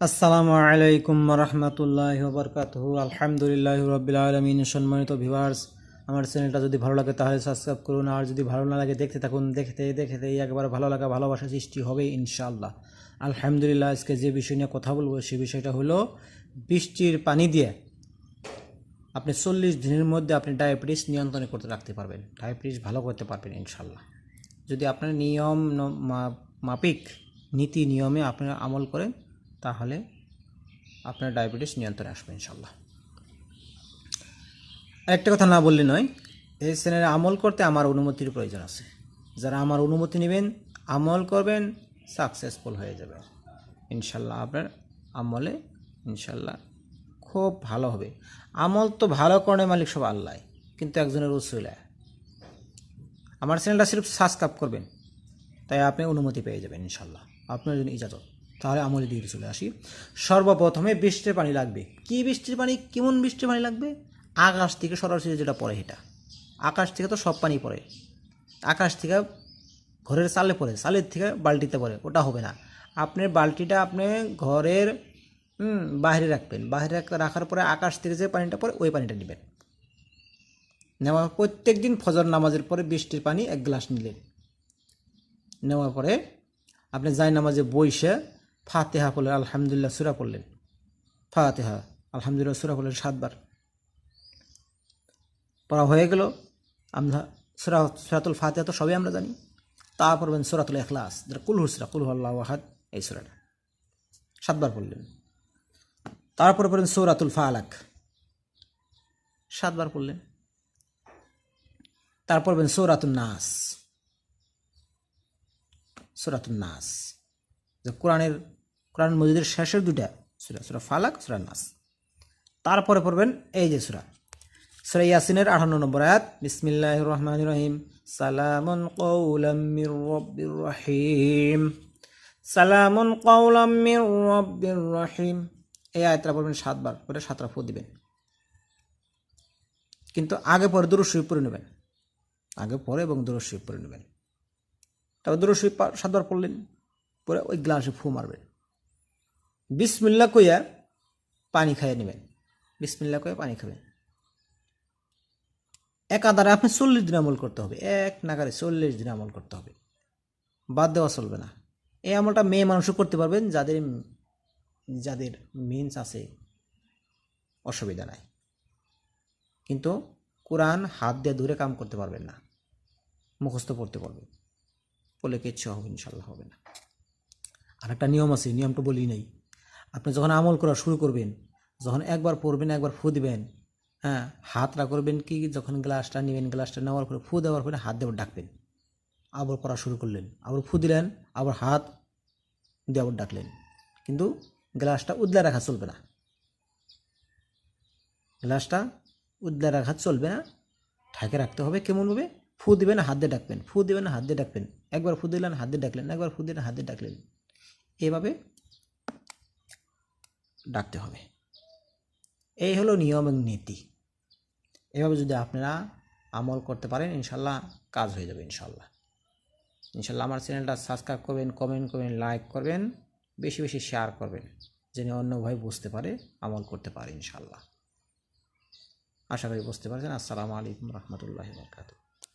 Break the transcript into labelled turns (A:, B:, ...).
A: আসসালামু আলাইকুম রহমতুল্লাহি ওয়া বারাকাতুহু। আলহামদুলিল্লাহি রাব্বিল আলামিন। সম্মানিত ভিউয়ার্স, আমার চ্যানেলটা যদি ভালো লাগে তাহলে সাবস্ক্রাইব করুন, আর যদি ভালো না লাগে দেখতে থাকুন। দেখতে দেখতে একবার ভালো লাগা ভালোবাসা সৃষ্টি হবে ইনশাআল্লাহ। আলহামদুলিল্লাহ, আজকে যে বিষয় নিয়ে কথা বলবো সেই বিষয়টা হলো বৃষ্টির পানি দিয়ে আপনি 40 দিনের মধ্যে আপনি ডায়াবেটিস নিয়ন্ত্রণে করতে রাখতে পারবেন, ডায়াবেটিস ভালো করতে পারবেন ইনশাআল্লাহ। যদি আপনার নিয়ম মাফিক নীতি নিয়মে আপনারা আমল করেন তাহলে আপনার ডায়াবেটিস নিয়ন্ত্রণে আসবে ইনশাল্লাহ। একটা কথা না বললে নয়, এই চ্যানেলে আমল করতে আমার অনুমতির প্রয়োজন আছে। যারা আমার অনুমতি নেবেন, আমল করবেন, সাকসেসফুল হয়ে যাবে ইনশাল্লাহ। আপনার আমলে ইনশাল্লাহ খুব ভালো হবে। আমল তো ভালো করে মালিক সব আল্লাহ, কিন্তু একজনের উসিলায়। আমার চ্যানেলটা সির্ফ সাবস্ক্রাইব করবেন, তাই আপনি অনুমতি পেয়ে যাবেন ইনশাল্লাহ, আপনার জন্য ইজাজত। তাহলে আমলের দিকে চলে আসি। সর্বপ্রথমে বৃষ্টির পানি লাগবে। কি বৃষ্টির পানি? কেমন বৃষ্টির পানি লাগবে? আকাশ থেকে সরাসরি যেটা পড়ে সেটা। আকাশ থেকে তো সব পানি পড়ে, আকাশ থেকে ঘরের চালে পড়ে, চালের থেকে বালতিতে পড়ে, ওটা হবে না। আপনার বালতিটা আপনি ঘরের বাইরে রাখবেন। বাইরে রাখার পরে আকাশ থেকে যে পানিটা পড়ে ওই পানিটা নেবেন। নেওয়ার প্রত্যেক দিন ফজর নামাজের পরে বৃষ্টির পানি 1 গ্লাস নিলেন। নেওয়ার পরে আপনি যাই নামাজে বইসে ফাতিহা পড়লেন, আলহামদুলিল্লাহ সূরা পড়লেন, ফাতিহা আলহামদুলিল্লাহ সূরা পড়লেন 7 বার। পড়া হয়ে গেল। আমরা সূরাতুল ফাতিহা তো সবই আমরা জানি। তারপর পড়বেন সূরাতুল ইখলাস, যেটা কুলহু সূরা, কুল হুয়াল্লাহু আহাদ, এই সূরাটা 7 বার পড়লেন। তারপরে পড়বেন সূরাতুল ফালাক, 7 বার পড়লেন। তারপর পড়বেন সূরাতুন নাস, সূরাতুন নাস যে কোরআন মজিদের শেষের দুটা সূরা, সূরা ফালাক, সূরা নাস। তারপরে পড়বেন এই যে সূরা ইয়াসিনের 58 নম্বর আয়াত, বিসমিল্লাহির রহমানির রহিম, সালামুন কাওলাম মির রাব্বির রহিম, সালামুন কাওলাম মির রাব্বির রহিম। এই আয়াতটা পড়বেন 7 বার করে, 7টা ফু দিবেন। কিন্তু আগে পরে দুরূদ শরীফ পড়ে নেবেন, আগে পরে এবং দুরূদ শরীফ পড়ে নেবেন। তারপর দুরূদ শরীফ 7 বার পড়লেন, পরে ওই গ্লাসে ফু মারবেন। বিসমিল্লাহ কইয়া পানি খাইয়ে নেবেন, বিসমিল্লাহ কইয়া পানি খাবেন। একাধারে আপনি 40 দিন আমল করতে হবে, এক নাগারে 40 দিন আমল করতে হবে, বাদ দেওয়া চলবে না। এই আমলটা মেয়ে মানুষও করতে পারবেন, যাদের মিন্স আছে, অসুবিধা নাই। কিন্তু কোরআন হাত দিয়ে ধরে কাম করতে পারবেন না, মুখস্থ পড়তে পারবেন, বলে কিচ্ছু হবে ইনশাল্লাহ, হবে না। আর একটা নিয়ম আছে, নিয়মটা বলি নাই। আপনি যখন আমল করা শুরু করবেন, যখন একবার পড়বেন, একবার ফু দিবেন, হ্যাঁ, হাতটা করবেন কি, যখন গ্লাসটা নেবেন, গ্লাসটা নেওয়ার পরে ফু দেওয়ার পরে হাত দিয়ে ডাকবেন। আবার পড়া শুরু করলেন, আবার ফু দিলেন, আবার হাত দিয়ে আবার ডাকলেন। কিন্তু গ্লাসটা উদলে রাখা চলবে না, গ্লাসটা উদলে রাখা চলবে না, ঢাকে রাখতে হবে। কেমনভাবে? ফু দিবেন, হাত দিয়ে ডাকবেন, ফু দিবেন, হাত দিয়ে ডাকবেন, একবার ফু দিলেন, হাত দিয়ে ডাকলেন, একবার ফু দিলেন, হাত দিয়ে ডাকলেন, এভাবে ডাকতে হবে। এই হলো নিয়ম এবং নীতি। এভাবে যদি আপনারা আমল করতে পারেন ইনশাল্লাহ কাজ হয়ে যাবে ইনশাল্লাহ। ইনশাল্লাহ আমার চ্যানেলটা সাবস্ক্রাইব করবেন, কমেন্ট করবেন, লাইক করবেন, বেশি বেশি শেয়ার করবেন, যেন অন্য ভাই বুঝতে পারে, আমল করতে পারে ইনশাল্লাহ। আশা করি বুঝতে পারছেন। আসসালামু আলাইকুম রহমতুল্লাহি ওয়া বারাকাতুহু।